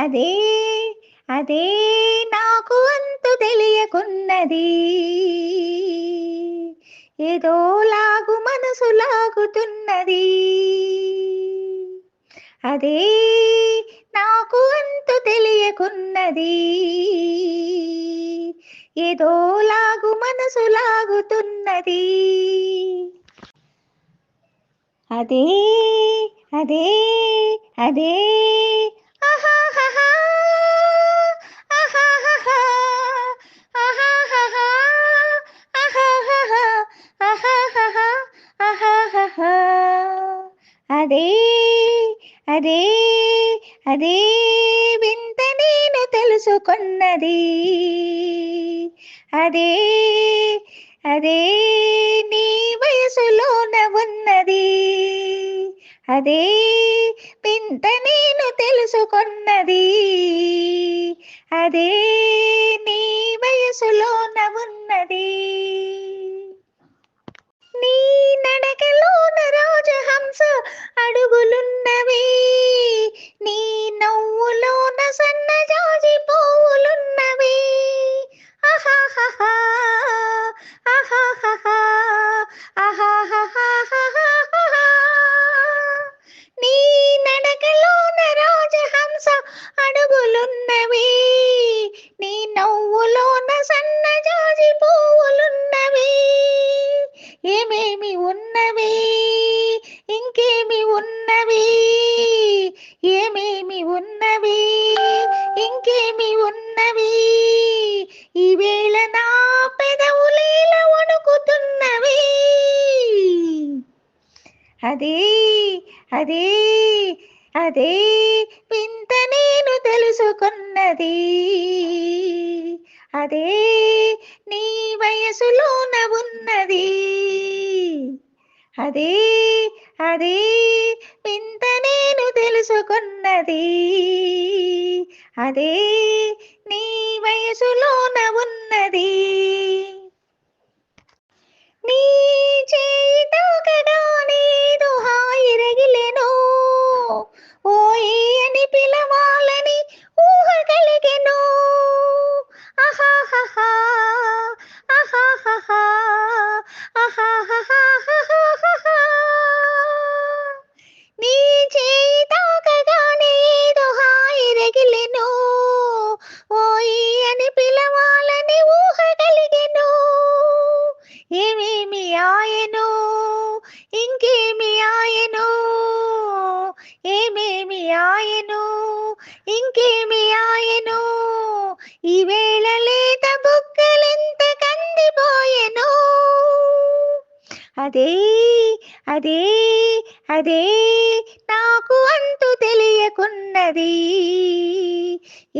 అదే అదే నాకు అంతు తెలియకున్నది, ఏదో లాగు మనసు లాగుతున్నది. అదే నాకు అంతు తెలియకున్నది, ఏదో లాగు మనసు లాగుతున్నది. అదే అదే అదే ఆహాహా ఆహాహా ఆహాహా ఆహాహా ఆహాహా ఆహాహా అదే అదే అదే వింత నేను తెలుసుకున్నది. అదే అదే నీ వయసులోన ఉన్నది. అదే వింత నేను తెలుసుకున్నది. అదే నీ వయసులోన ఉన్నది. నీ నడకలోన రాజహంస అడుగులున్నవి, నీ నవ్వులోన సన్నజాజి పువ్వులున్నవి. ఆహాహా ఆహాహా ఆహాహా నీ నడకలోన రాజహంస అడుగులున్నవి, నీ నవ్వులోన సన్నజాజి పువ్వులున్నవి. ఏమేమి ఉన్నవి ఇంకేమి ఉన్నవి, ఏమేమి ఉన్నవి ఇంకేమి ఉన్నవి, ఈవేళ నా పెదవులేల వణుకుతున్నవి. అదే అదే అదే వింత నేను తెలుసుకున్నది. అదే నీ వయసులోన ఉన్నది. అదే అదే వింత నేను తెలుసుకున్నది. అదే నీ వయసులోన ఉన్నది. నీ చేయి తాకగానే ఏదో హాయి రగిలెను, ఓయి అని పిలవాలని ఊహ కలిగెను. ఆహాహా ఆహాహా ఆహాహా నీ చేయి తాకగానే ఏదో హాయి రగిలెను, ఓయి అని పిలవాలని ఊహ కలిగెను. ఏమేమి ఆయనో ఇంకేమి ఆయనో, ఏమేమి ఆయనో ఇంకేమి ఆయనో, ఈవేళ లేత బుగ్గలెంత కందిపోయెను. అదే అదే అదే నాకు అంతు తెలియకున్నది,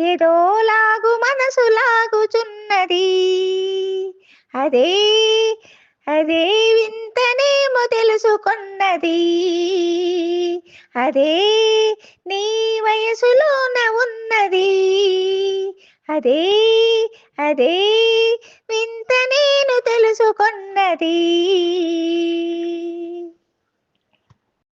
ఏదో లాగు మనసు లాగుచున్నది. అదే అదే వింతనేమో తెలుసుకున్నది. అదే నీ వయసులోన ఉన్నది. అదే అదే వింత నేను తెలుసుకున్నది.